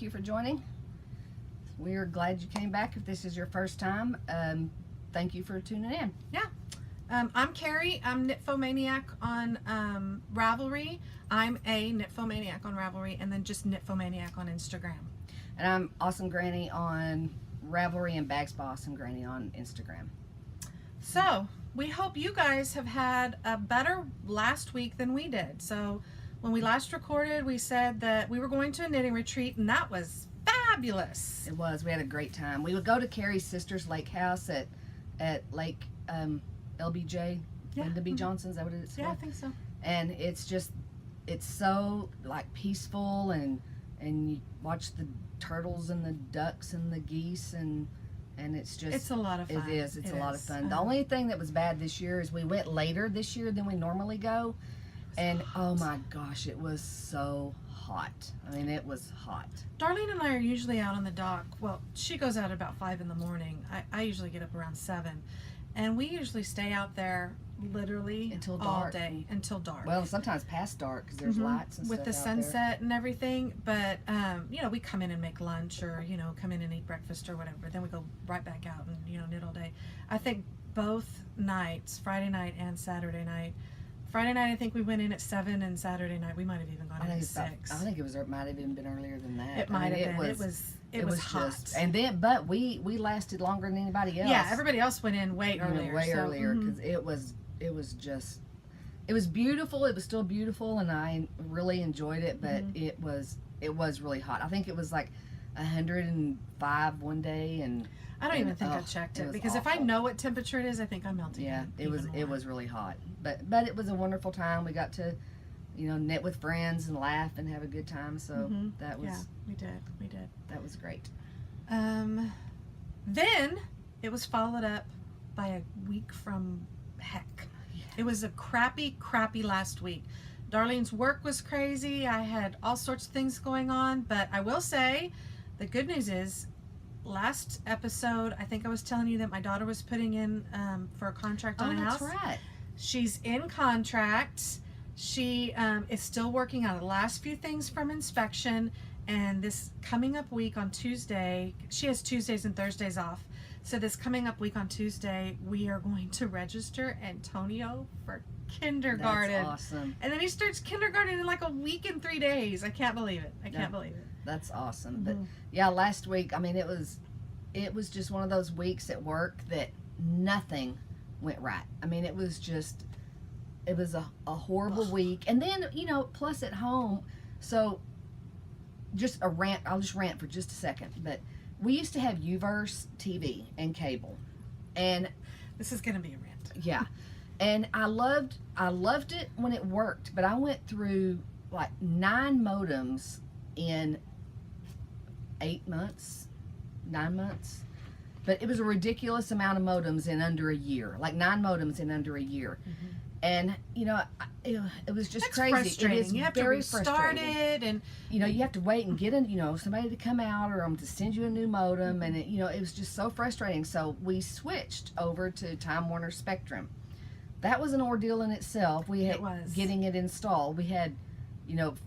thank you for joining. We are glad you came back. If this is your first time, thank you for tuning in. Yeah. I'm Carrie. I'm Knitfomaniac on Ravelry. I'm a Knitfomaniac on Ravelry, and then just Knitfomaniac on Instagram. And I'm Awesome Granny on Ravelry and Bags by Awesome Granny on Instagram. So we hope you guys have had a better last week than we did. So when we last recorded, we said that we were going to a knitting retreat, and that was fabulous. It was. We had a great time. We would go to Carrie's sister's lake house at Lake LBJ, Linda B. Johnson. Is that what it is? Yeah, I think so. And it's so like peaceful, and you watch the turtles and the ducks and the geese, and it's a lot of fun. It is. It's a lot of fun. The only thing that was bad this year is we went later this year than we normally go, and oh my gosh, it was so hot. I mean, it was hot. Darlene and I are usually out on the dock. Well, she goes out at about 5 in the morning. I usually get up around 7, and we usually stay out there literally until dark. All day until dark. Well, sometimes past dark because there's lights and with stuff the out sunset there. and everything. But you know, we come in and make lunch, or you know, come in and eat breakfast or whatever. Then we go right back out and knit all day. I think both nights, Friday night and Saturday night. Friday night, I think we went in at 7, and Saturday night we might have even gone in at 6. I think it might have even been earlier than that. It might have been. It was hot. But we lasted longer than anybody else. Yeah, everybody else went in way earlier. Earlier because it was beautiful. It was still beautiful, and I really enjoyed it. But it was really hot. I think it was like 105 one day, and I don't even think I checked it because awful. If I know what temperature it is, I think I'm melting. Yeah, it was really hot, but it was a wonderful time. We got to, knit with friends and laugh and have a good time. So that was we did. That was great. Then it was followed up by a week from heck. Yeah. It was a crappy last week. Darlene's work was crazy. I had all sorts of things going on, but I will say the good news is last episode, I think I was telling you that my daughter was putting in for a contract on a house. That's right. She's in contract. She is still working on the last few things from inspection, and this coming up week on Tuesday, she has Tuesdays and Thursdays off. So this coming up week on Tuesday, we are going to register Antonio for kindergarten. That's awesome. And then he starts kindergarten in like a week and 3 days. I can't believe it. I can't believe it. That's awesome. But yeah, last week, I mean, it was just one of those weeks at work that nothing went right. I mean, it was a horrible week. And then, plus at home, so just a rant, I'll just rant for just a second, but we used to have Uverse TV and cable. And this is going to be a rant. Yeah. And I loved it when it worked, but I went through like 9 modems in 9 months, but it was a ridiculous amount of modems in under a year, like 9 modems in under a year. And it was just crazy. Frustrating. It is you have very to restart it, and you have to wait and get somebody to come out or to send you a new modem, and it was just so frustrating. So we switched over to Time Warner Spectrum. That was an ordeal in itself. We had getting it installed. We had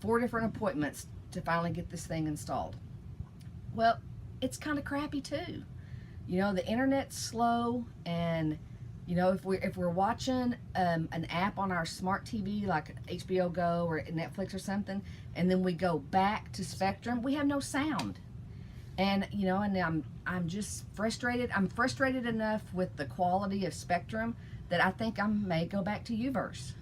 4 different appointments to finally get this thing installed. Well, it's kind of crappy too. The internet's slow, and if we're watching an app on our smart TV like HBO Go or Netflix or something, and then we go back to Spectrum, we have no sound. And and I'm just frustrated. I'm frustrated enough with the quality of Spectrum that I think I may go back to Uverse.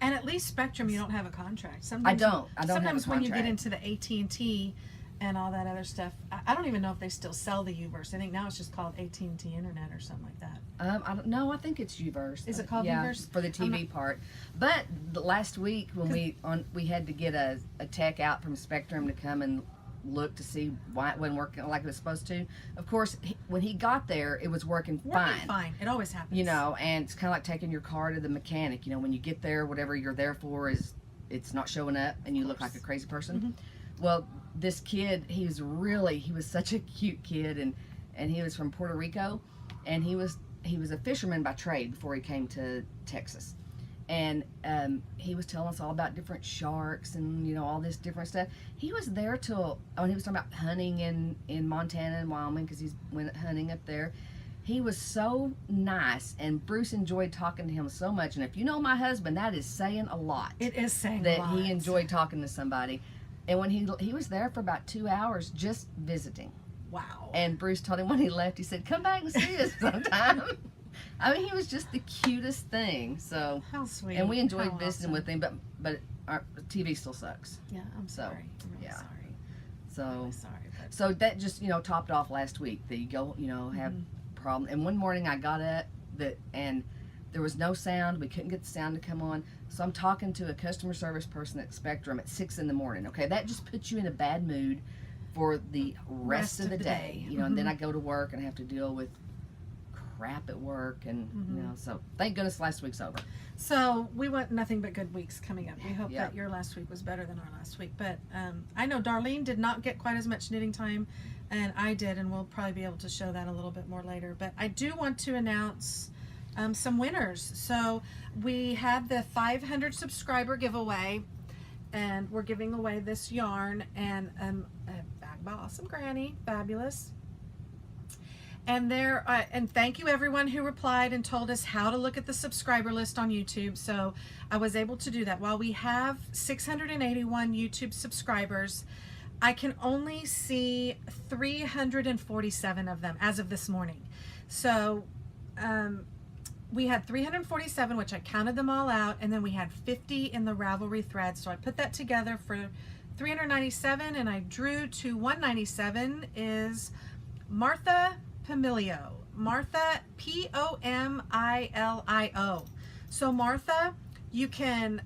And at least Spectrum, you don't have a contract. Sometimes I don't have a Sometimes when you contract. get into the AT&T and all that other stuff, I don't even know if they still sell the Uverse. I think now it's just called AT&T Internet or something like that. I don't know. I think it's Uverse. Is it called Uverse? For the TV part. But last week when we had to get a tech out from Spectrum to come and look to see why it wasn't working like it was supposed to. Of course, when he got there, it was working fine. It always happens. And it's kind of like taking your car to the mechanic. When you get there, whatever you're there for it's not showing up, and you look like a crazy person. Well, this kid, he was such a cute kid, and he was from Puerto Rico, and he was a fisherman by trade before he came to Texas. And he was telling us all about different sharks and, you know, all this different stuff. He was there till, he was talking about hunting in Montana and Wyoming because he's went hunting up there. He was so nice, and Bruce enjoyed talking to him so much. And if you know my husband, that is saying a lot. It is saying that a lot. he enjoyed talking to somebody. And when he was there for about 2 hours just visiting. Wow. And Bruce told him when he left, he said, "Come back and see us sometime." I mean, he was just the cutest thing. So how sweet. and we enjoyed How visiting awesome. with him, but our TV still sucks. Yeah, I'm sorry. I'm really yeah. sorry. So I'm really sorry. But so that just, you know, topped off last week. That you go, you know, have problem. And one morning I got up and there was no sound. We couldn't get the sound to come on. So I'm talking to a customer service person at Spectrum at 6 a.m. Okay, that just puts you in a bad mood for the rest of the day. You know, and then I go to work and I have to deal with crap at work, and you know, so thank goodness last week's over. So we want nothing but good weeks coming up. We hope that your last week was better than our last week. But I know Darlene did not get quite as much knitting time, and I did, and we'll probably be able to show that a little bit more later. But I do want to announce some winners. So we had the 500 subscriber giveaway, and we're giving away this yarn and a bag by Awesome Granny, fabulous. And there, and thank you everyone who replied and told us how to look at the subscriber list on YouTube. So I was able to do that. While we have 681 YouTube subscribers, I can only see 347 of them as of this morning. So we had 347, which I counted them all out, and then we had 50 in the Ravelry thread. So I put that together for 397, and I drew to 197 is Martha Pomilio. Martha, Pomilio. So Martha, you can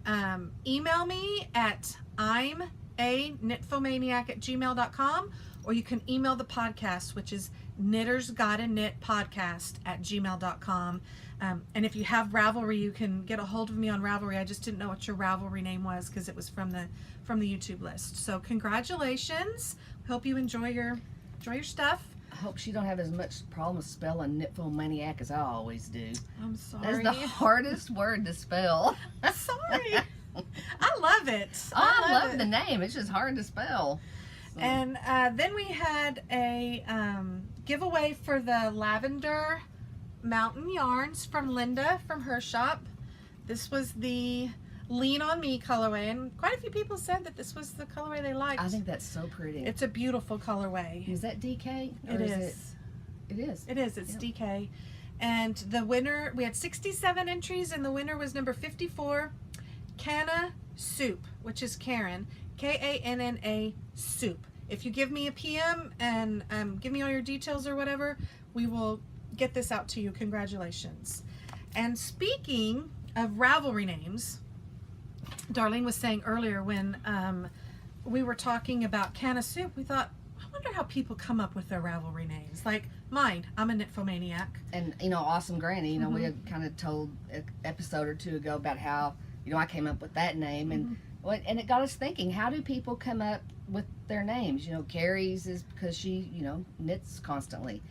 email me at imaknitfomaniac@gmail.com, or you can email the podcast, which is knittersgottaknitpodcast@gmail.com. And if you have Ravelry, you can get a hold of me on Ravelry. I just didn't know what your Ravelry name was because it was from the YouTube list. So congratulations. Hope you enjoy your stuff. I hope she don't have as much problem spelling Knitfomaniac as I always do. I'm sorry. That's the hardest word to spell. Sorry. I love it. I love the name. It's just hard to spell. So. And then we had a giveaway for the Lavender Mountain Yarns from Linda from her shop. This was the Lean on Me colorway, and quite a few people said that this was the colorway they liked. I think that's so pretty. It's a beautiful colorway. Is that DK? It is. It is. It is. It's DK. And the winner, we had 67 entries, and the winner was number 54, Canna Soup, which is Karen, Kanna Soup. If you give me a PM and give me all your details or whatever, we will get this out to you. Congratulations. And speaking of Ravelry names, Darlene was saying earlier when we were talking about Canna Soup, we thought, I wonder how people come up with their Ravelry names. Like mine, I'm a Knitfomaniac. And, you know, Awesome Granny, you know, we had kind of told an episode or two ago about how, you know, I came up with that name. And it got us thinking, how do people come up with their names? You know, Carrie's is because she, you know, knits constantly.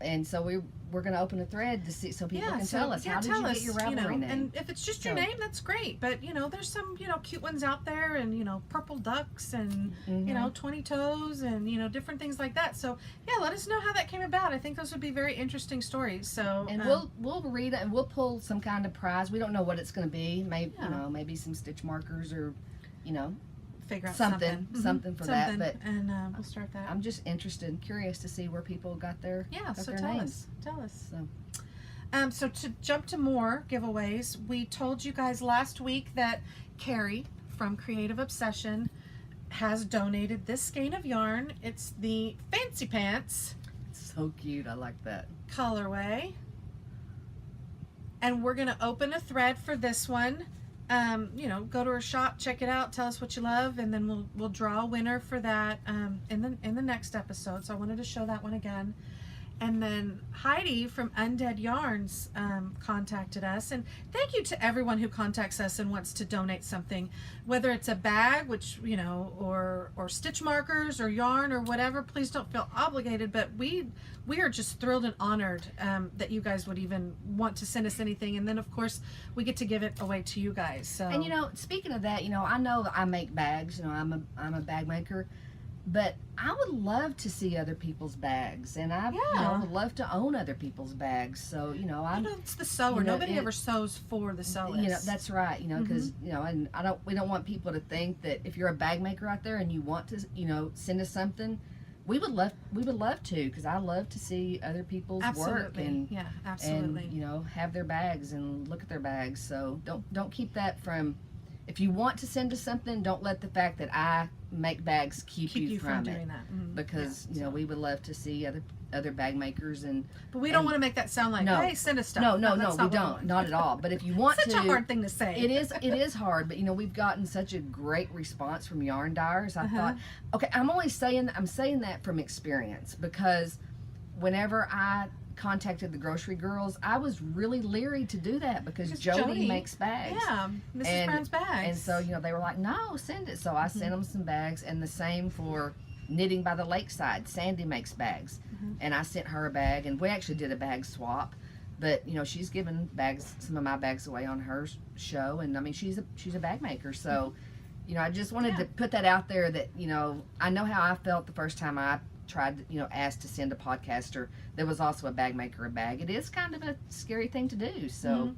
And so we're going to open a thread to see so people can tell us, how did you get your Ravelry name? And if it's just your name, that's great. But, you know, there's some, you know, cute ones out there, and, you know, purple ducks and, you know, 20 toes and, you know, different things like that. So, yeah, let us know how that came about. I think those would be very interesting stories. So, and we'll read it, and we'll pull some kind of prize. We don't know what it's going to be. Maybe, you know, maybe some stitch markers or, you know, figure out something for that. But and we'll start that. I'm just interested and curious to see where people got their so tell names. Tell us. So. So to jump to more giveaways, we told you guys last week that Carrie from Creative Obsession has donated this skein of yarn. It's the Fancy Pants. It's so cute. I like that colorway. And we're gonna open a thread for this one. You know, go to her shop, check it out, tell us what you love, and then we'll draw a winner for that in the next episode. So I wanted to show that one again. And then Heidi from Undead Yarns contacted us, and thank you to everyone who contacts us and wants to donate something, whether it's a bag, which or stitch markers or yarn or whatever. Please don't feel obligated, but we are just thrilled and honored that you guys would even want to send us anything, and then of course we get to give it away to you guys. So, and speaking of that, I know that I make bags. I'm a bag maker. But I would love to see other people's bags, and I would love to own other people's bags. So it's the sewer. Nobody ever sews for the sewist. That's right. Because and we don't want people to think that if you're a bag maker out there and you want to send us something, we would love to, because I love to see other people's work and absolutely, and have their bags and look at their bags. So don't keep that from. If you want to send us something, don't let the fact that I make bags keep you from it. Doing that. Mm-hmm. Because we would love to see other bag makers But we don't want to make that sound like, hey, send us stuff. No, we don't. Not at all. But if you want such a hard thing to say. It is hard, but we've gotten such a great response from yarn dyers. I thought, okay, I'm saying that from experience, because whenever I contacted the grocery girls, I was really leery to do that because Jody makes bags. Yeah, Mrs. Brown's bags. And so, they were like, no, send it. So I sent them some bags, and the same for Knitting by the Lakeside. Sandy makes bags. And I sent her a bag, and we actually did a bag swap. But, she's given some of my bags away on her show, and I mean, she's a bag maker. So, I just wanted to put that out there that, I know how I felt the first time I tried, asked to send a podcaster that was also a bag maker a bag. It is kind of a scary thing to do. So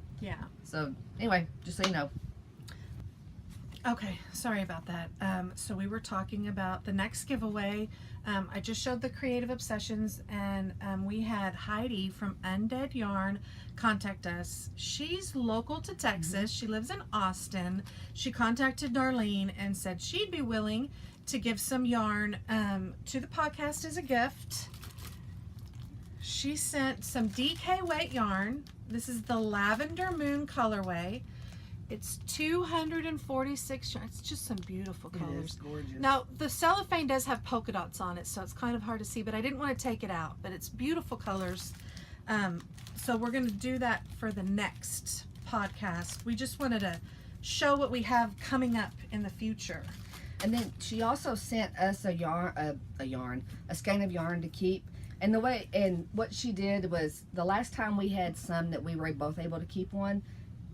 So anyway, just so you know. Okay, sorry about that. So we were talking about the next giveaway. I just showed the Creative Obsessions, and we had Heidi from Undead Yarn contact us. She's local to Texas. She lives in Austin. She contacted Darlene and said she'd be willing to give some yarn to the podcast as a gift. She sent some DK weight yarn. This is the Lavender Moon colorway. It's 246 yards. It's just some beautiful colors. It is gorgeous. Now, the cellophane does have polka dots on it, so it's kind of hard to see, but I didn't want to take it out. But it's beautiful colors. So we're going to do that for the next podcast. We just wanted to show what we have coming up in the future. And then she also sent us a skein of yarn to keep. And what she did was, the last time we had some that we were both able to keep one,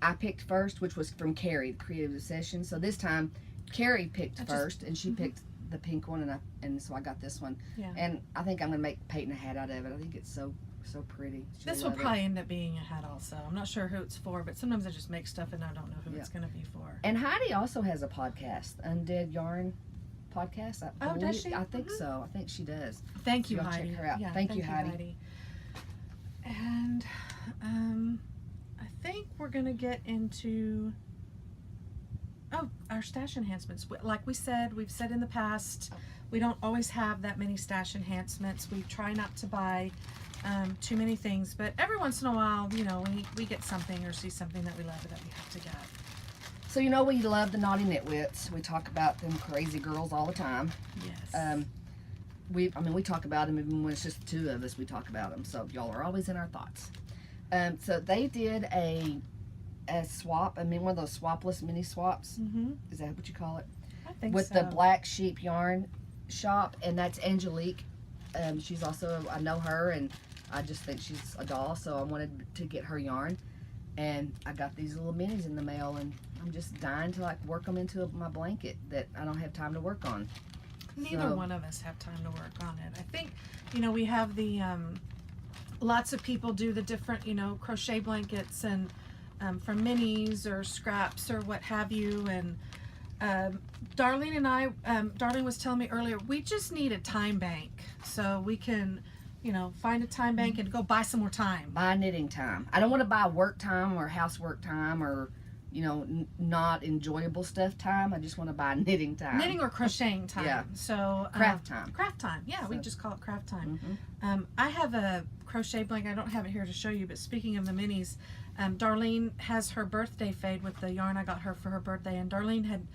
I picked first, which was from Carrie, the Creative Obsession. So this time, Carrie picked first, and she picked the pink one, and so I got this one. Yeah. And I think I'm gonna make Peyton a hat out of it. I think it's so pretty. This will probably end up being a hat also. I'm not sure who it's for, but sometimes I just make stuff and I don't know who it's going to be for. And Heidi also has a podcast, Undead Yarn podcast. Does she? I think so. I think she does. Thank you, so Heidi. Check her out. Yeah, thank you, Heidi. And I think we're going to get into our stash enhancements. Like we've said in the past, we don't always have that many stash enhancements. We try not to buy too many things, but every once in a while, we get something or see something that we love that we have to get. So we love the Naughty Knitwits. We talk about them crazy girls all the time. Yes. We talk about them even when it's just the two of us. We talk about them. So y'all are always in our thoughts. So they did a swap. One of those swapless mini swaps. Is that what you call it? I think with so. the Black Sheep Yarn Shop, and that's Angelique. She's also, I know her, and I just think she's a doll, so I wanted to get her yarn. And I got these little minis in the mail, and I'm just dying to work them into my blanket that I don't have time to work on. Neither one of us have time to work on it. I think, we have the, lots of people do the different, crochet blankets and from minis or scraps or what have you. And Darlene and I, Darlene was telling me earlier, we just need a time bank so we can, find a time bank and go buy some more time. Buy knitting time. I don't want to buy work time or housework time or, not enjoyable stuff time. I just want to buy knitting time. Knitting or crocheting time. Yeah. So craft time. Craft time. Yeah, we just call it craft time. Mm-hmm. I have a crochet blanket. I don't have it here to show you, but speaking of the minis, Darlene has her birthday fade with the yarn I got her for her birthday, and Darlene had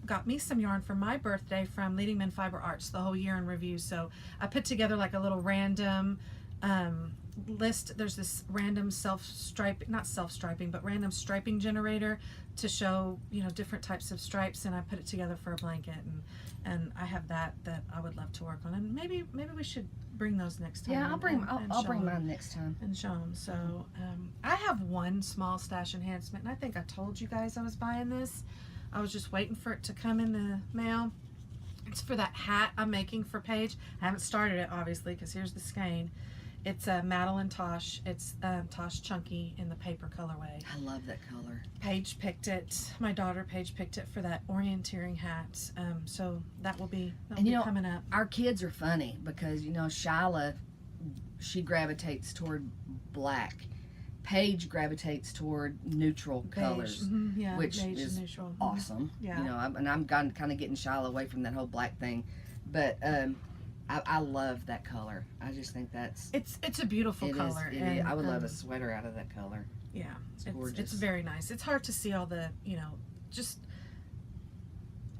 got me some yarn for my birthday from Leading Men Fiber Arts, the whole year in review. So I put together like a little random list. There's this random random striping generator to show, you know, different types of stripes, and I put it together for a blanket, and I have that I would love to work on, and maybe we should bring those next time. Yeah, I'll bring show mine next time. and show them. So I have one small stash enhancement, and I think I told you guys I was buying this. I was just waiting for it to come in the mail. It's for that hat I'm making for Paige. I haven't started it, obviously, because here's the skein. It's a Madeline Tosh. It's Tosh Chunky in the paper colorway. I love that color. Paige picked it. My daughter Paige picked it for that orienteering hat. So that will be coming up. Our kids are funny because, you know, Shyla, she gravitates toward black. Paige gravitates toward neutral colors, Yeah, which beige is and neutral. awesome. Yeah. You know, I'm kind of getting Shyla away from that whole black thing, but I love that color. I just think It's a beautiful color. And I would love a sweater out of that color. Yeah, it's gorgeous. It's very nice. It's hard to see all the, you know, just,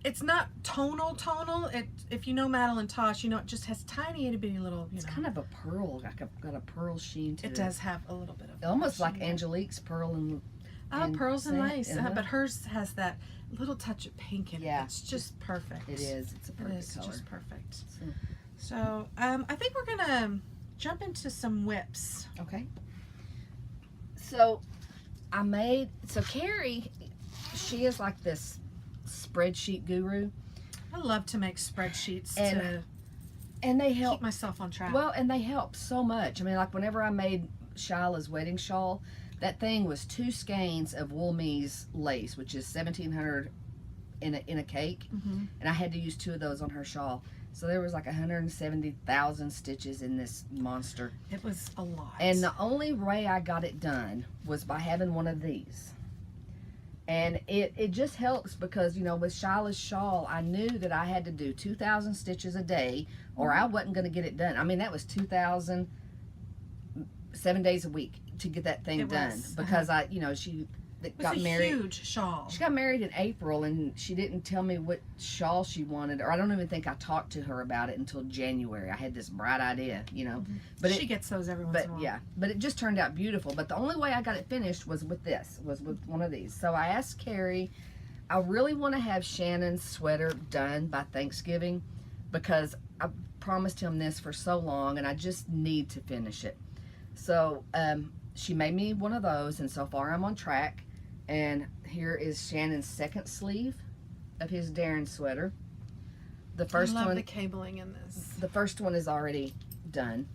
it's not tonal. If you know Madeline Tosh, you know, it just has tiny itty bitty little, It's kind of a pearl, like got a pearl sheen to it. It does have a little bit of almost like Angelique's pearl and pearls and lace. Uh-huh. But hers has that little touch of pink in it. Yeah. It's just perfect. It is. It's a perfect color. Just perfect. So I think we're gonna jump into some whips. Okay. So Carrie, she is like this spreadsheet guru. I love to make spreadsheets and they help keep myself on track. Well, and they help so much. I mean, like whenever I made Shyla's wedding shawl, that thing was 2 skeins of Woolme's lace, which is 1,700 in a cake, and I had to use 2 of those on her shawl. So there was like 170,000 stitches in this monster. It was a lot. And the only way I got it done was by having one of these. And it just helps because, you know, with Shyla's shawl, I knew that I had to do 2,000 stitches a day or I wasn't going to get it done. I mean, that was 2,000, 7 days a week to get that thing done. Because she got married. It was a huge shawl. She got married in April and she didn't tell me what shawl she wanted, or I don't even think I talked to her about it until January. I had this bright idea, you know. But she gets those every once in a while. Yeah, but it just turned out beautiful. But the only way I got it finished was with one of these. So I asked Carrie, I really want to have Shannon's sweater done by Thanksgiving because I promised him this for so long and I just need to finish it. So she made me one of those, and so far I'm on track. And here is Shannon's second sleeve of his Darren sweater. The first I love one, the cabling in this. The first one is already done.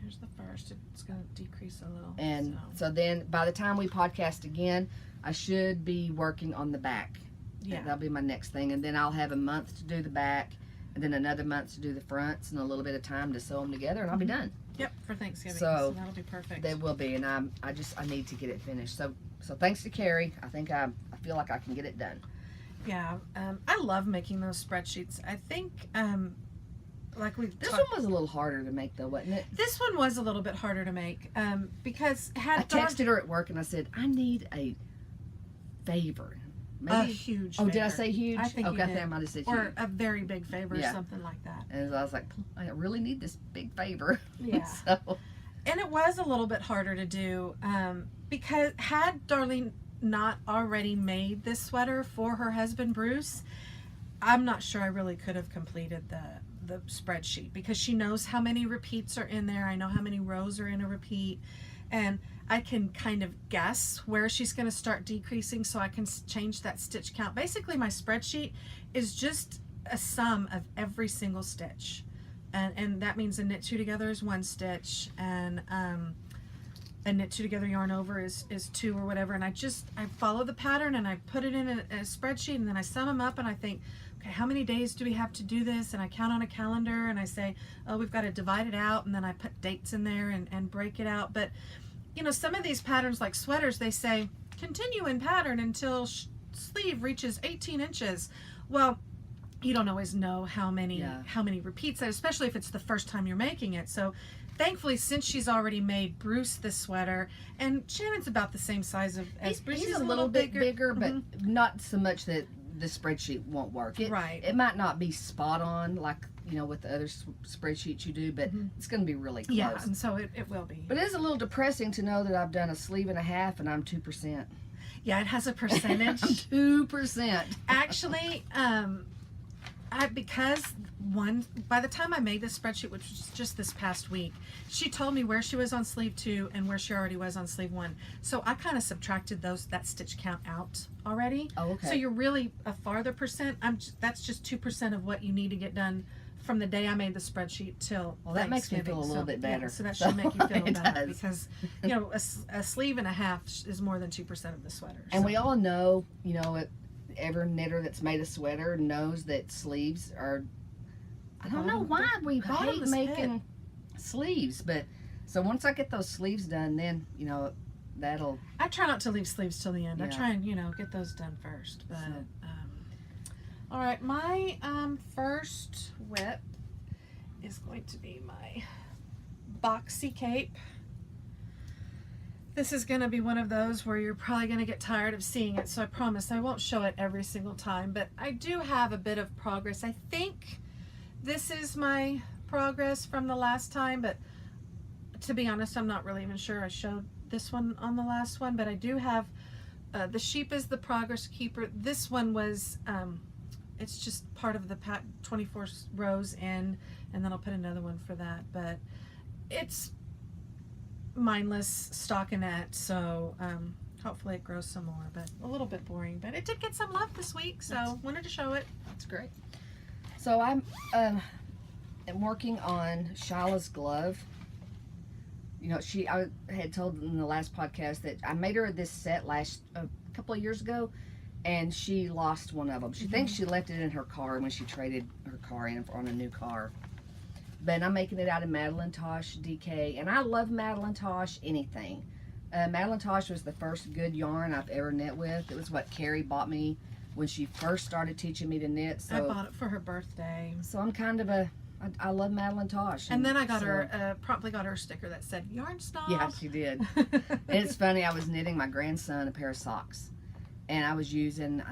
Here's the first. It's going to decrease a little. And so then by the time we podcast again, I should be working on the back. Yeah. That'll be my next thing. And then I'll have a month to do the back, and then another month to do the fronts, and a little bit of time to sew them together, and I'll be done. Yep, for Thanksgiving. So that'll be perfect. They will be, and I need to get it finished. So thanks to Carrie, I think I feel like I can get it done. Yeah, I love making those spreadsheets. I think this one was a little harder to make though, wasn't it? This one was a little bit harder to make because I texted her at work and I said I need a favor. Maybe a huge favor. Did I say huge? I think okay, you I did. think I might have said huge. Or a very big favor, or something like that. And I was like, I really need this big favor. Yeah. And it was a little bit harder to do because had Darlene not already made this sweater for her husband Bruce, I'm not sure I really could have completed the spreadsheet because she knows how many repeats are in there. I know how many rows are in a repeat, and I can kind of guess where she's going to start decreasing so I can change that stitch count. Basically, my spreadsheet is just a sum of every single stitch. And that means a knit 2 together is 1 stitch, and a knit 2 together yarn over is 2 or whatever. And I follow the pattern and I put it in a spreadsheet, and then I sum them up and I think, okay, how many days do we have to do this? And I count on a calendar and I say, oh, we've got to divide it out, and then I put dates in there and break it out. But you know, some of these patterns like sweaters, they say continue in pattern until sleeve reaches 18 inches. Well, you don't always know how many repeats, especially if it's the first time you're making it. So thankfully, since she's already made Bruce this sweater, and Shannon's about the same size as Bruce. He's a little bit bigger, but not so much that the spreadsheet won't work. Right. It might not be spot on like, you know, with the other spreadsheets you do, but it's going to be really close. Yeah, and so it will be. But it is a little depressing to know that I've done a sleeve and a half and I'm 2%. Yeah, it has a percentage. I'm 2%. Actually, because by the time I made this spreadsheet, which was just this past week, she told me where she was on sleeve 2 and where she already was on sleeve 1. So I kind of subtracted that stitch count out already. Oh, okay. So you're really a farther percent. That's just 2% of what you need to get done from the day I made the spreadsheet till Well, that makes me feel a little bit better. Yeah, so that should make you feel It better does. because, you know, a sleeve and a half is more than 2% of the sweater. And so. we all know, you know, every knitter that's made a sweater knows that sleeves are, I don't know why we hate making sleeves, but so once I get those sleeves done, then, you know, that'll. I try not to leave sleeves till the end. I Yeah. try and, you know, get those done first. But, So. all right, my first whip is going to be my boxy cape. This is going to be one of those where you're probably going to get tired of seeing it, so I promise I won't show it every single time, but I do have a bit of progress. I think this is my progress from the last time, but to be honest, I'm not really even sure I showed this one on the last one, but I do have the sheep is the progress keeper. This one was it's just part of the 24 rows in, and then I'll put another one for that, but it's mindless stockinette, so hopefully it grows some more, but a little bit boring, but it did get some love this week, so wanted to show it. That's great. So I'm working on Challah's glove. You know, I had told in the last podcast that I made her this set a couple of years ago, and she lost one of them. She thinks she left it in her car when she traded her car in on a new car. But I'm making it out of Madeline Tosh DK, and I love Madeline Tosh anything. Madeline Tosh was the first good yarn I've ever knit with. It was what Carrie bought me when she first started teaching me to knit. So I bought it for her birthday. So I'm kind of I love Madeline Tosh. And then I got her, promptly got her a sticker that said, "Yarn Snob." Yeah, she did. And it's funny, I was knitting my grandson a pair of socks. And I was using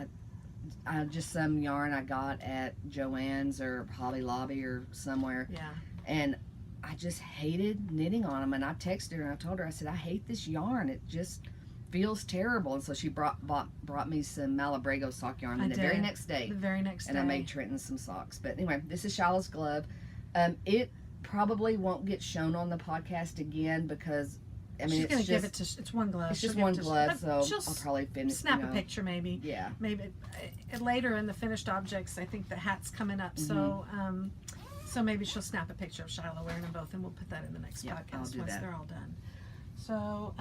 just some yarn I got at Joann's or Hobby Lobby or somewhere. Yeah. And I just hated knitting on them. And I texted her and I told her, I said, I hate this yarn. It just feels terrible. And so she brought me some Malabrigo sock yarn the very next day. The very next day. And I made Trenton some socks. But anyway, this is Challah's glove. It probably won't get shown on the podcast again because I mean, she's gonna give it to. It's one glove. It's just one glove, so she'll I'll probably finish. Snap a picture, maybe. Yeah. Maybe later in the finished objects. I think the hat's coming up, so so maybe she'll snap a picture of Challah wearing them both, and we'll put that in the next podcast once they're all done. So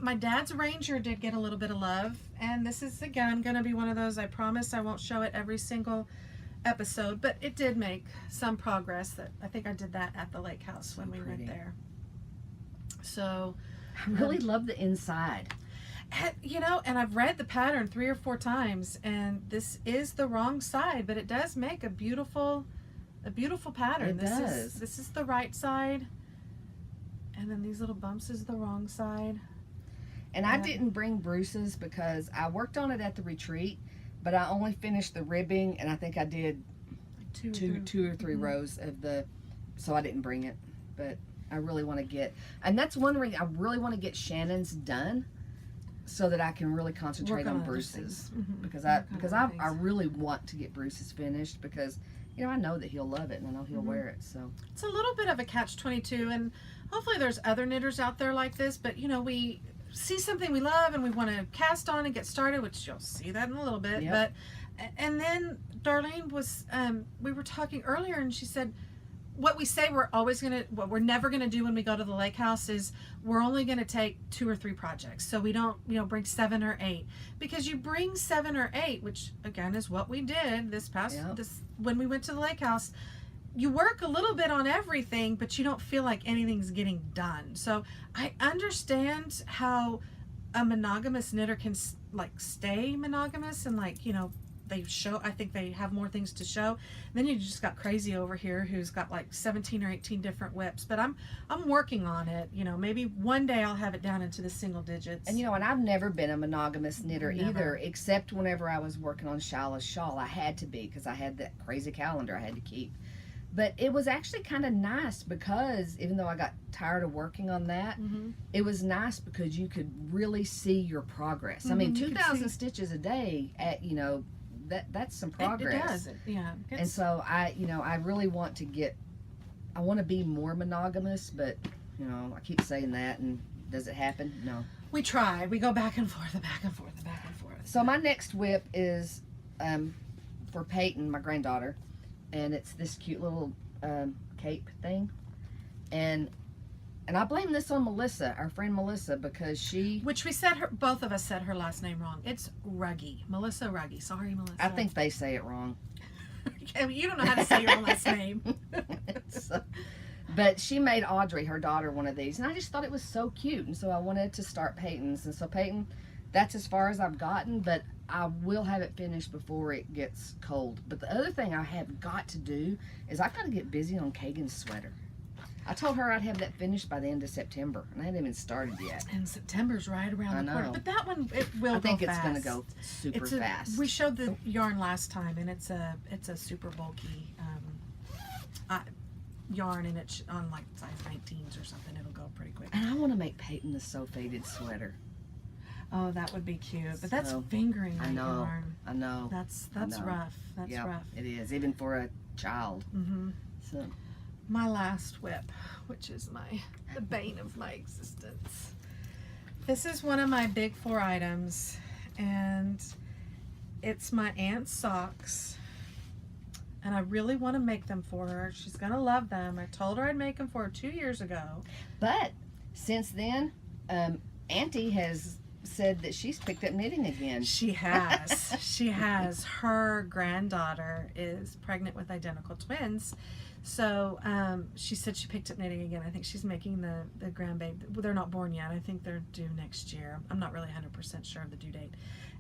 my dad's Ranger did get a little bit of love, and this is again going to be one of those. I promise I won't show it every single episode, but it did make some progress. That I think I did that at the lake house when we went there. So. I really love the inside. You know, and I've read the pattern 3 or 4 times, and this is the wrong side, but it does make a beautiful pattern. It does. This is the right side, and then these little bumps is the wrong side. And I didn't bring Bruce's because I worked on it at the retreat, but I only finished the ribbing, and I think I did two or three rows of so I didn't bring it, but I really want to get, and that's one reason I really want to get Shannon's done so that I can really concentrate on Bruce's because I really want to get Bruce's finished because, you know, I know that he'll love it and I know he'll wear it. So it's a little bit of a catch-22, and hopefully there's other knitters out there like this, but you know, we see something we love and we want to cast on and get started, which you'll see that in a little bit. But and then Darlene was we were talking earlier, and she said what we say what we're never gonna do when we go to the lake house is we're only gonna take 2 or 3 projects, so we don't, you know, bring 7 or 8, because you bring 7 or 8, which again is what we did this when we went to the lake house. You work a little bit on everything, but you don't feel like anything's getting done. So I understand how a monogamous knitter can like stay monogamous and, like, you know, I think they have more things to show. Then you just got Crazy over here who's got like 17 or 18 different whips, but I'm working on it. You know, maybe one day I'll have it down into the single digits. And you know, and I've never been a monogamous knitter Never. either, except whenever I was working on Challah's shawl. I had to be, because I had that crazy calendar I had to keep. But it was actually kind of nice, because even though I got tired of working on that, it was nice because you could really see your progress. I mean, 2,000 stitches a day at, you know, that's some progress. It does. Yeah. And so I really want to I want to be more monogamous, but, you know, I keep saying that, and does it happen? No. We try. We go back and forth, back and forth, back and forth. So my next whip is for Peyton, my granddaughter, and it's this cute little cape thing, and I blame this on Melissa, our friend Melissa, because which we said both of us said her last name wrong. It's Ruggie, Melissa Ruggie. Sorry, Melissa. I think they say it wrong. You don't know how to say your own last name. But she made Audrey, her daughter, one of these, and I just thought it was so cute, and so I wanted to start Peyton's. And so Peyton, that's as far as I've gotten, but I will have it finished before it gets cold. But the other thing I have got to do is I got to get busy on Kagan's sweater. I told her I'd have that finished by the end of September, and I haven't even started yet. And September's right around the corner. But that one, it will go fast. I think it's going to go super fast. We showed the yarn last time, and it's a super bulky yarn, and it's on like size 19s or something. It'll go pretty quick. And I want to make Peyton the So Faded sweater. Oh, that would be cute. But that's fingering that yarn. I know. That's rough. That's rough. It is, even for a child. So my last whip, which is the bane of my existence. This is one of my big 4 items, and it's my aunt's socks. And I really want to make them for her. She's gonna love them. I told her I'd make them for her 2 years ago. But since then, Auntie has said that she's picked up knitting again. She has. She has. Her granddaughter is pregnant with identical twins. So she said she picked up knitting again. I think she's making the grandbaby. Well, they're not born yet. I think they're due next year. I'm not really 100% sure of the due date.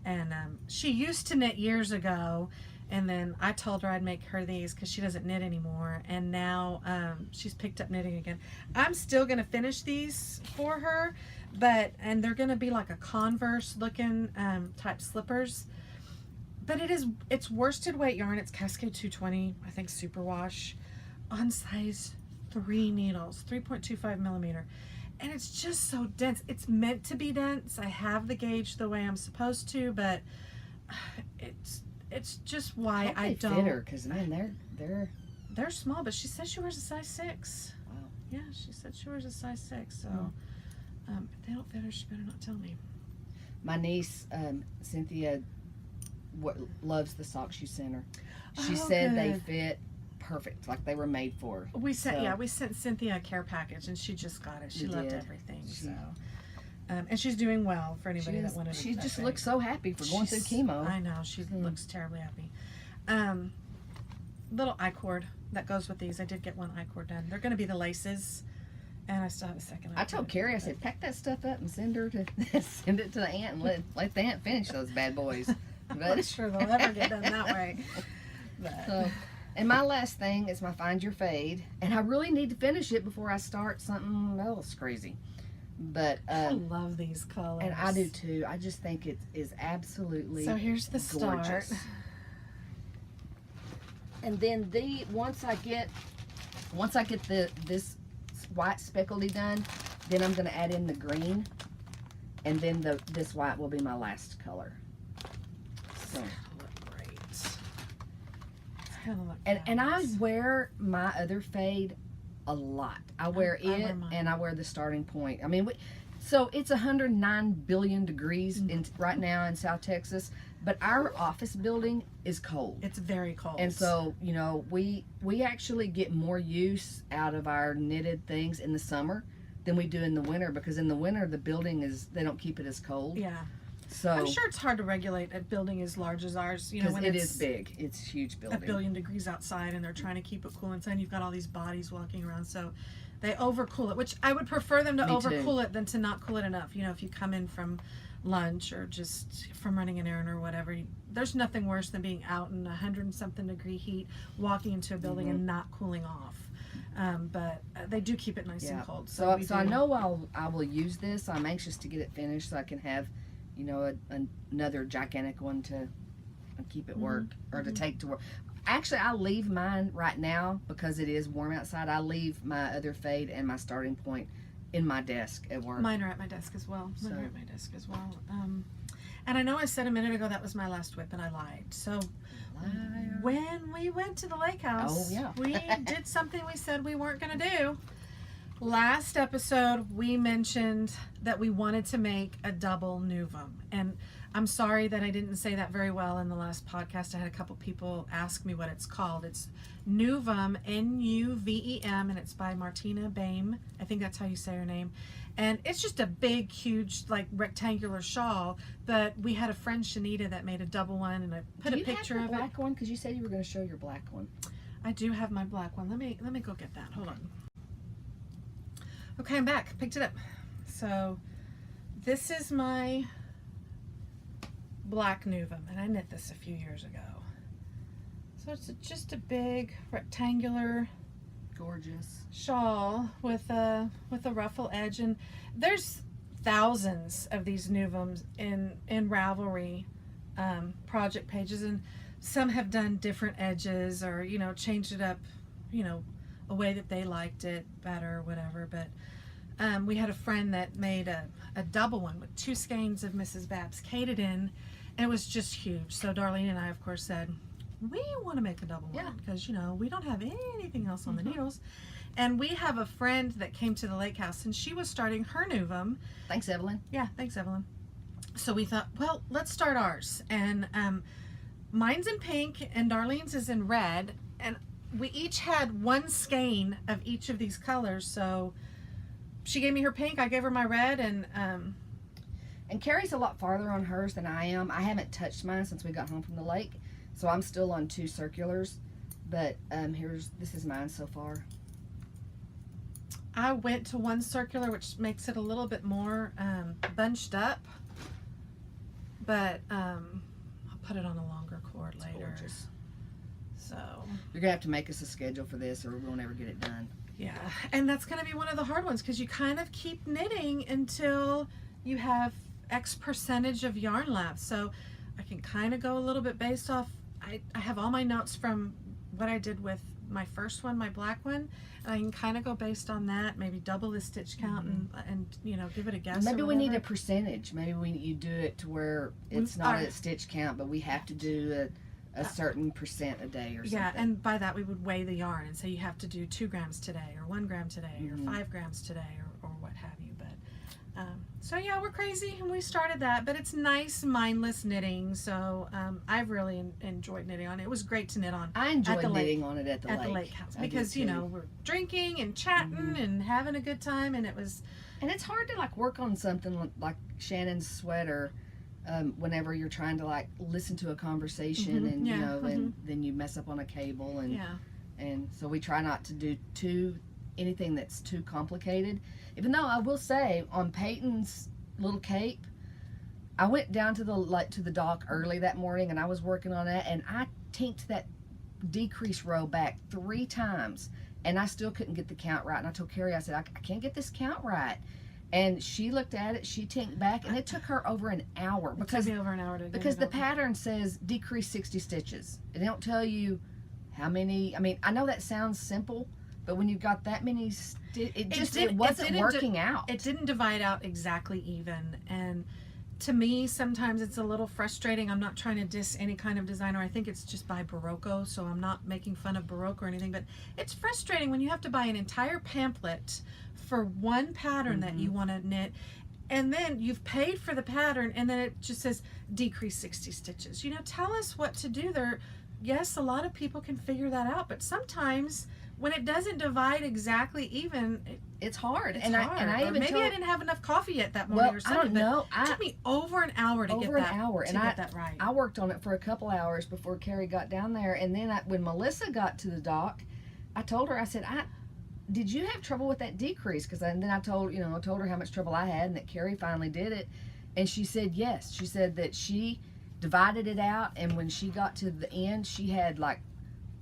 And she used to knit years ago. And then I told her I'd make her these because she doesn't knit anymore. And now she's picked up knitting again. I'm still going to finish these for her. And they're going to be like a Converse looking type slippers. But it's worsted weight yarn. It's Cascade 220, I think superwash, on size 3 needles, 3.25 millimeter. And it's just so dense. It's meant to be dense. I have the gauge the way I'm supposed to, but it's just why I don't fit her, because man, they're small. But she says she wears a size 6. Wow. Yeah, she said she wears a size 6. So if they don't fit her, she better not tell me. My niece Cynthia loves the socks you sent her. She said they fit perfect, like they were made for her. We sent Cynthia a care package, and she just got it. She loved everything. And she's doing well for anybody that wanted to. She just looks so happy for going through chemo. I know, she looks terribly happy. Little I-cord that goes with these. I did get one I-cord done. They're going to be the laces, and I still have a second. I told Carrie, I said, pack that stuff up and send it to the aunt, and let the aunt finish those bad boys. I'm not sure they'll ever get done that way. But. And my last thing is my Find Your Fade, and I really need to finish it before I start something else crazy. But I love these colors, and I do too. I just think it is absolutely so. Here's the gorgeous. start, and then once I get this white speckledy done, then I'm going to add in the green, and then this white will be my last color. So. And I wear my other fade a lot. I wear it, and I wear the Starting Point. I mean, so it's 109 billion degrees right now in South Texas, but our office building is cold. It's very cold. And so, you know, we actually get more use out of our knitted things in the summer than we do in the winter, because in the winter the building they don't keep it as cold. Yeah. So I'm sure it's hard to regulate a building as large as ours. You know, when it is big. It's a huge building. 1 billion degrees outside, and they're trying to keep it cool inside. And you've got all these bodies walking around, so they overcool it. Which I would prefer them to overcool it than to not cool it enough. You know, if you come in from lunch or just from running an errand or whatever. There's nothing worse than being out in 100 and something degree heat, walking into a building and not cooling off. But they do keep it nice and cold. So I know I will use this. I'm anxious to get it finished so I can have, you know, another gigantic one to keep at work or to take to work. Actually, I leave mine right now because it is warm outside. I leave my other fade and my starting point in my desk at work. Mine are at my desk as well. And I know I said a minute ago that was my last whip, and I lied. So when we went to the lake house, we did something we said we weren't going to do. Last episode, we mentioned that we wanted to make a double Nouveau. And I'm sorry that I didn't say that very well in the last podcast. I had a couple people ask me what it's called. It's Nouveau, N-U-V-E-M, and it's by Martina Baim. I think that's how you say her name. And it's just a big, huge, like, rectangular shawl. But we had a friend, Shanita, that made a double one, and I put a picture of it. Do you have the black one? Because you said you were going to show your black one. I do have my black one. Let me go get that. Hold on. Okay, I'm back. Picked it up. So this is my black Nouveau, and I knit this a few years ago. So it's just a big rectangular, gorgeous shawl with a ruffle edge, and there's thousands of these Nouveaux in Ravelry project pages, and some have done different edges or, you know, changed it up, you know, a way that they liked it better or whatever. But we had a friend that made a double one with 2 skeins of Mrs. Babs cated in, and it was just huge. So Darlene and I, of course, said we want to make a double one because, you know, we don't have anything else on the needles. And we have a friend that came to the lake house, and she was starting her Nouveau. Thanks, Evelyn. Yeah, thanks, Evelyn. So we thought, well, let's start ours. And mine's in pink and Darlene's is in red, and we each had 1 skein of each of these colors. So she gave me her pink, I gave her my red, and Carrie's a lot farther on hers than I am. I haven't touched mine since we got home from the lake, so I'm still on 2 circulars. But this is mine so far. I went to 1 circular, which makes it a little bit more bunched up, but I'll put it on a longer cord later. Gorgeous. So you're gonna have to make us a schedule for this, or we'll never get it done. Yeah, and that's gonna be one of the hard ones because you kind of keep knitting until you have X percentage of yarn left. So I can kind of go a little bit based off. I have all my notes from what I did with my first one, my black one, and I can kind of go based on that. Maybe double the stitch count and you know, give it a guess. Maybe we need a percentage. Maybe you do it to where it's not a stitch count, but we have to do a certain percent a day or something. Yeah, and by that we would weigh the yarn and say you have to do 2 grams today, or 1 gram today, or 5 grams today, or what have you. But so yeah, we're crazy and we started that, but it's nice, mindless knitting. So I've really enjoyed knitting on it. It was great to knit on. I enjoyed knitting on it at the lake house because, you know, we're drinking and chatting and having a good time, and it was. And it's hard to like work on something like Shannon's sweater. Whenever you're trying to like listen to a conversation and you know, and then you mess up on a cable, and so we try not to do anything that's too complicated. Even though I will say on Peyton's little cape, I went down to the dock early that morning and I was working on that, and I tinked that decrease row back 3 times and I still couldn't get the count right. And I told Carrie, I said, I can't get this count right. And she looked at it, she tinked back, and it took her over an hour. Because, it took me over an hour to because the pattern says decrease 60 stitches. It don't tell you how many. I mean, I know that sounds simple, but when you've got that many, it wasn't working out. It didn't divide out exactly even. And to me, sometimes it's a little frustrating. I'm not trying to diss any kind of designer. I think it's just by Barocco, so I'm not making fun of Barocco or anything. But it's frustrating when you have to buy an entire pamphlet for 1 pattern that you want to knit, and then you've paid for the pattern, and then it just says decrease 60 stitches. You know, tell us what to do there. Yes, a lot of people can figure that out, but sometimes when it doesn't divide exactly even, it's hard. It's hard. I even maybe I didn't have enough coffee yet that morning or something. I don't know. It took me over an hour to get that right. I worked on it for a couple hours before Carrie got down there, and then when Melissa got to the dock, I told her, I said, did you have trouble with that decrease? Because then I told her how much trouble I had, and that Carrie finally did it. And she said yes. She said that she divided it out, and when she got to the end, she had like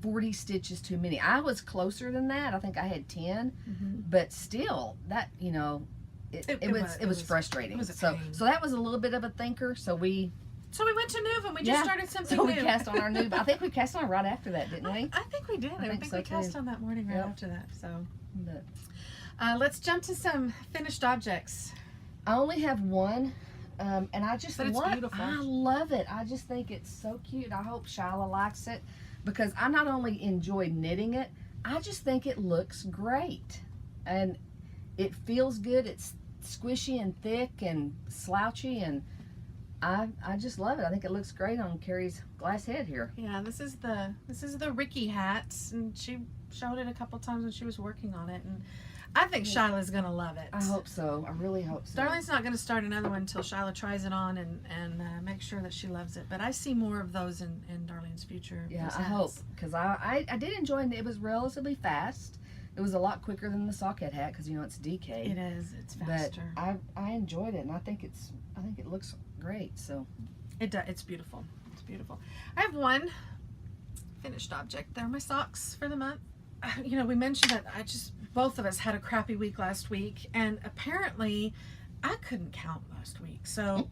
40 stitches too many. I was closer than that. I think I had 10, but still, that, you know, it was frustrating. It was a so pain. so that was a little bit of a thinker. So we went to Nouveau and we just started something so new. we cast on our new. I think we cast on right after that, didn't we? I think we did. I think so we cast too. on that morning right Yep. after that. So But let's jump to some finished objects. I only have one, and I just But it's beautiful. I love it. I just think it's so cute. I hope Shyla likes it, because I not only enjoy knitting it, I just think it looks great, and it feels good. It's squishy and thick and slouchy, and I just love it. I think it looks great on Carrie's glass head here. Yeah, this is the Ricci Hat, and she showed it a couple times when she was working on it, and I think Shyla's gonna love it. I hope so. I really hope so. Darlene's not gonna start another one until Shyla tries it on and make sure that she loves it. But I see more of those in Darlene's future. Yeah, those I hope, hats. because I did enjoy it. It was relatively fast. It was a lot quicker than the socket hat, because you know it's DK. It is. It's faster. But I enjoyed it, and I think it looks great. So It's beautiful. It's beautiful. I have one finished object. They're my socks for the month. You know, we mentioned that both of us had a crappy week last week, and apparently I couldn't count last week. So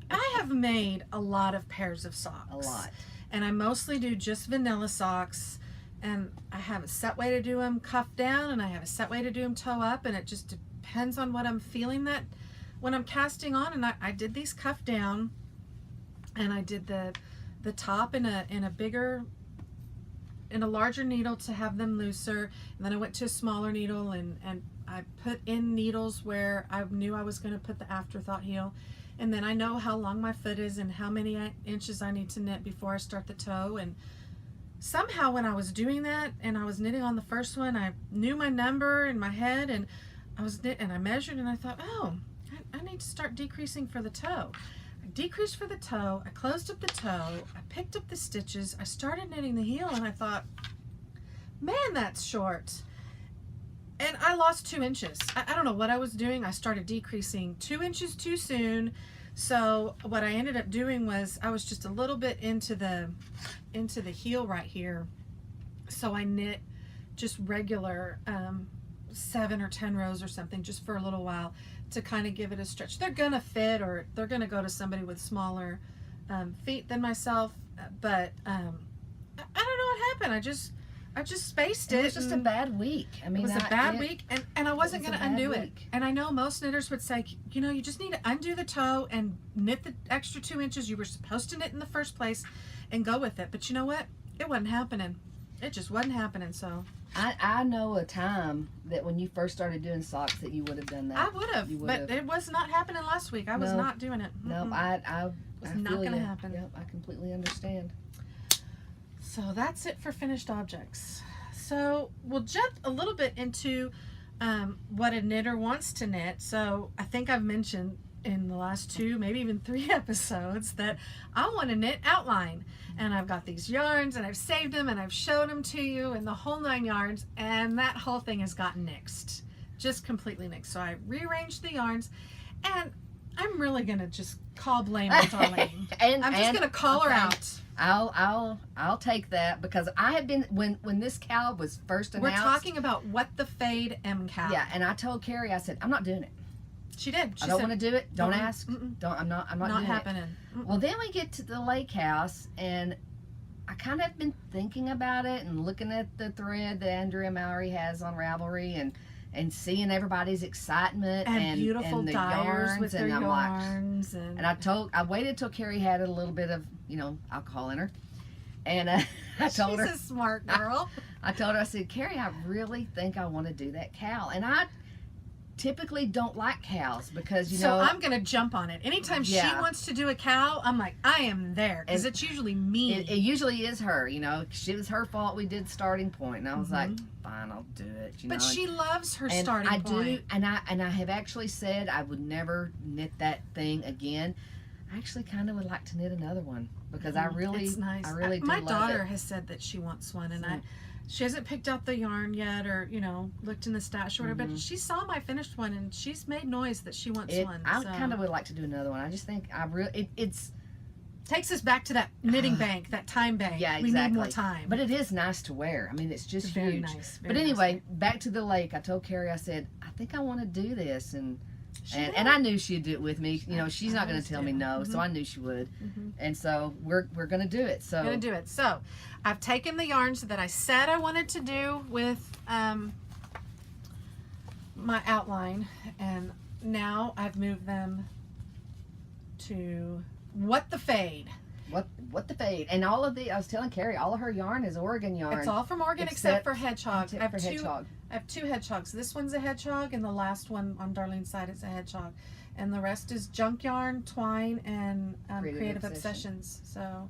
I have made a lot of pairs of socks. a lot. And I mostly do just vanilla socks, and I have a set way to do them cuff down, and I have a set way to do them toe up, and it just depends on what I'm feeling that when I'm casting on. And I did these cuff down, and I did the top in a larger needle to have them looser, and then I went to a smaller needle and I put in needles where I knew I was going to put the afterthought heel, and then I know how long my foot is and how many inches I need to knit before I start the toe. And somehow when I was doing that and I was knitting on the first one, I knew my number in my head, and I measured, and I thought, oh, I need to start decreasing for the toe. I decreased for the toe, I closed up the toe, I picked up the stitches, I started knitting the heel, and I thought, man, that's short. And I lost 2 inches. I don't know what I was doing. I started decreasing 2 inches too soon. So what I ended up doing was I was just a little bit into the heel right here. So I knit just regular 7 or 10 rows or something just for a little while to kind of give it a stretch. They're gonna fit, or they're gonna go to somebody with smaller feet than myself, but I don't know what happened. I just spaced it. It was just a bad week. I mean, it was a bad week, and I wasn't going to undo it. week. And I know most knitters would say, you know, you just need to undo the toe and knit the extra 2 inches you were supposed to knit in the first place and go with it. But you know what? It wasn't happening. It just wasn't happening. So I know a time that when you first started doing socks that you would have done that. I would have, You but would've. it was not happening last week. I was No. not doing it. No, Mm-mm. I was not feel gonna you. happen. Yep, I completely understand. So that's it for finished objects. So we'll jump a little bit into what a knitter wants to knit. So I think I've mentioned in the last 2, maybe even 3 episodes that I want to knit outline. And I've got these yarns, and I've saved them, and I've showed them to you, and the whole 9 yards, and that whole thing has gotten nixed. Just completely nixed. So I rearranged the yarns, and I'm really going to just call blame on Darlene. I'm just going to call her out. I'll take that, because I have been when this cow was first announced. We're talking about what the fade M cow. Yeah, and I told Carrie, I said, I'm not doing it. She did. She I don't said, want to do it. Don't "Mm-mm, ask. mm-mm, Don't. I'm not not doing happening. it. Well, then we get to the lake house, and I kind of been thinking about it and looking at the thread that Andrea Mowry has on Ravelry, and seeing everybody's excitement and beautiful and the dyers yarns, with their and I'm like, yarns, and I waited till Carrie had a little bit of alcohol in her, and I told her, she's a smart girl. I told her, I said, Carrie, I really think I want to do that cow, and I typically don't like cows because So I'm gonna jump on it. Anytime she Yeah. wants to do a cow, I'm like, I am there, because And it's usually me. it usually is her. It was her fault. We did starting point, and I was like, fine, I'll do it. but she loves her and starting I point. do, and I have actually said I would never knit that thing again. I actually kind of would like to knit another one because I really, It's nice. I really do My love daughter it. has said that she wants one, and So- She hasn't picked out the yarn yet, or looked in the stash or whatever. But she saw my finished one, and she's made noise that she wants one. I kind of would like to do another one. I just think it's takes us back to that knitting bank, that time bank. Yeah, we exactly. need more time. But it is nice to wear. I mean, it's just Very huge. nice. But anyway, back to the lake. I told Carrie, I said, I think I want to do this, and I knew she'd do it with me. She's not going to tell me no, so I knew she would. And so we're going to do it. So going to do it. So I've taken the yarns that I said I wanted to do with my outline, and now I've moved them to What the Fade. What the fade. And all of I was telling Carrie, all of her yarn is Oregon yarn. It's all from Oregon except for hedgehog. I have two hedgehogs. This one's a hedgehog, and the last one on Darlene's side is a hedgehog. And the rest is junk yarn, twine, and creative obsessions. So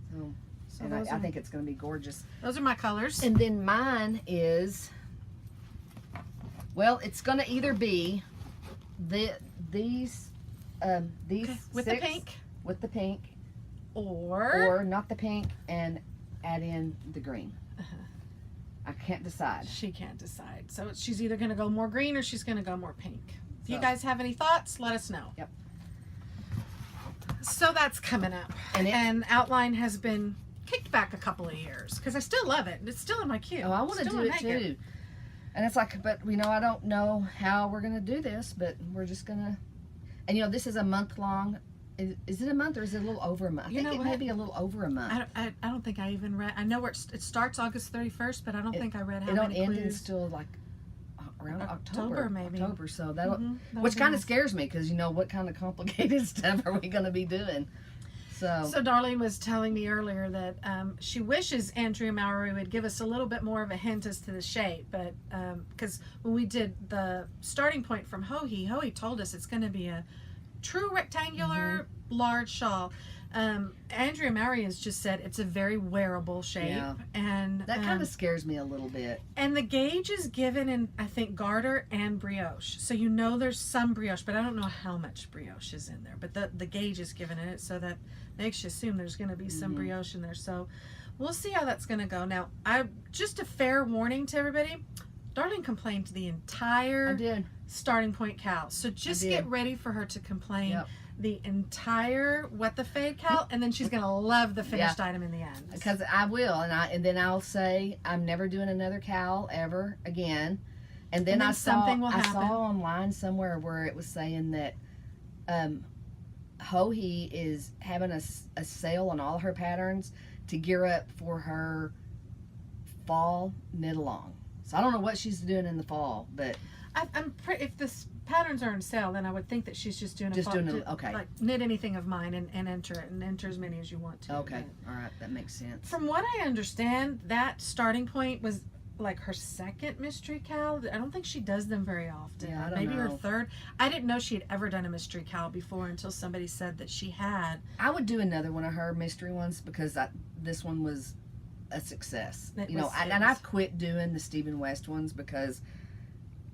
I think it's going to be gorgeous. Those are my colors. And then mine is, well, it's going to either be these with the pink. With the pink. Or not the pink and add in the green. I can't decide. She can't decide. So she's either going to go more green or she's going to go more pink. If you guys have any thoughts, let us know. Yep. So that's coming up. And outline has been kicked back a couple of years because I still love it. It's still in my queue. Oh, I want to do it too. And it's like, but I don't know how we're going to do this, but we're just going to, and this is a month long. Is it a month or is it a little over a month? I think it may be a little over a month. I don't think I even read. I know where it starts August 31st, but I don't think I read how many It'll clues. end until like around October maybe. October, so which kind of scares me because what kind of complicated stuff are we going to be doing? So Darlene was telling me earlier that she wishes Andrea Mowry would give us a little bit more of a hint as to the shape, but because when we did the starting point from Hohe told us it's going to be a true rectangular large shawl. Andrea Mowry has just said it's a very wearable shape, and that kind of scares me a little bit. And the gauge is given in, I think, garter and brioche, so there's some brioche, but I don't know how much brioche is in there. But the gauge is given in it, so that makes you assume there's going to be some brioche in there. So we'll see how that's going to go. Now, just a fair warning to everybody. Darlene complained the entire starting point cowl, so just get ready for her to complain the entire What the Fade cowl, and then she's gonna love the finished item in the end. Because I will, and then I'll say I'm never doing another cowl ever again. And then I saw online somewhere where it was saying that Hohe is having a sale on all her patterns to gear up for her fall knit along. So I don't know what she's doing in the fall, but if the patterns are in sale, then I would think that she's just doing okay. Like knit anything of mine and enter it, and enter as many as you want to. Okay, all right, that makes sense. From what I understand, that starting point was like her second mystery cowl. I don't think she does them very often. Yeah, I don't Maybe know. her third. I didn't know she had ever done a mystery cowl before until somebody said that she had. I would do another one of her mystery ones because this one was a success. And I've quit doing the Stephen West ones because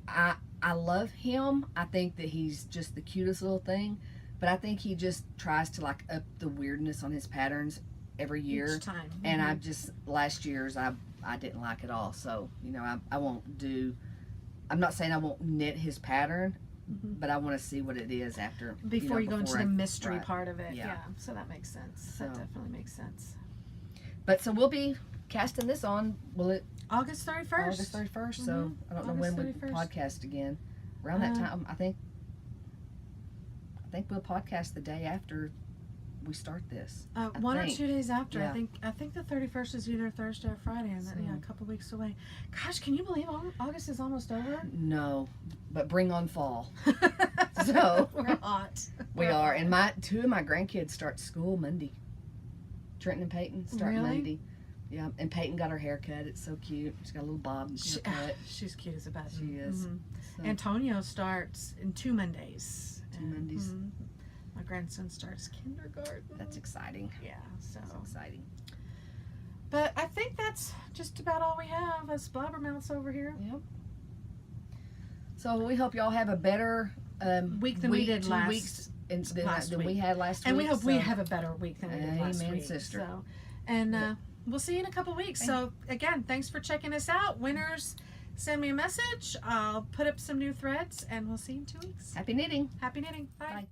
I love him. I think that he's just the cutest little thing, but I think he just tries to like up the weirdness on his patterns every year. Each time. And I just last year's I didn't like it all. So I won't do. I'm not saying I won't knit his pattern, but I want to see what it is after before you go into the mystery part of it. Yeah. So that makes sense. That definitely makes sense. But so we'll be casting this on. Will it? August 31st. August 31st. So I don't know when we podcast again. Around that time, I think we'll podcast the day after we start this. One or 2 days after. Yeah. I think the 31st is either Thursday or Friday, and then a couple weeks away. Gosh, can you believe August is almost over? No, but bring on fall. So we're hot. We are, and two of my grandkids start school Monday. Trenton and Peyton start Monday. Yeah, and Peyton got her hair cut. It's so cute. She's got a little bob haircut. She's cute as a button. She is. So. Antonio starts in 2 Mondays. 2 Mondays. My grandson starts kindergarten. That's exciting. Yeah, so. That's exciting. But I think that's just about all we have as blabbermouths over here. Yep. So we hope y'all have a better week than we did last week. And we hope we have a better week than we did last week. Amen, sister. So, and We'll see you in a couple weeks. So again, thanks for checking us out. Winners, send me a message. I'll put up some new threads, and we'll see you in 2 weeks. Happy knitting. Happy knitting. Bye. Bye.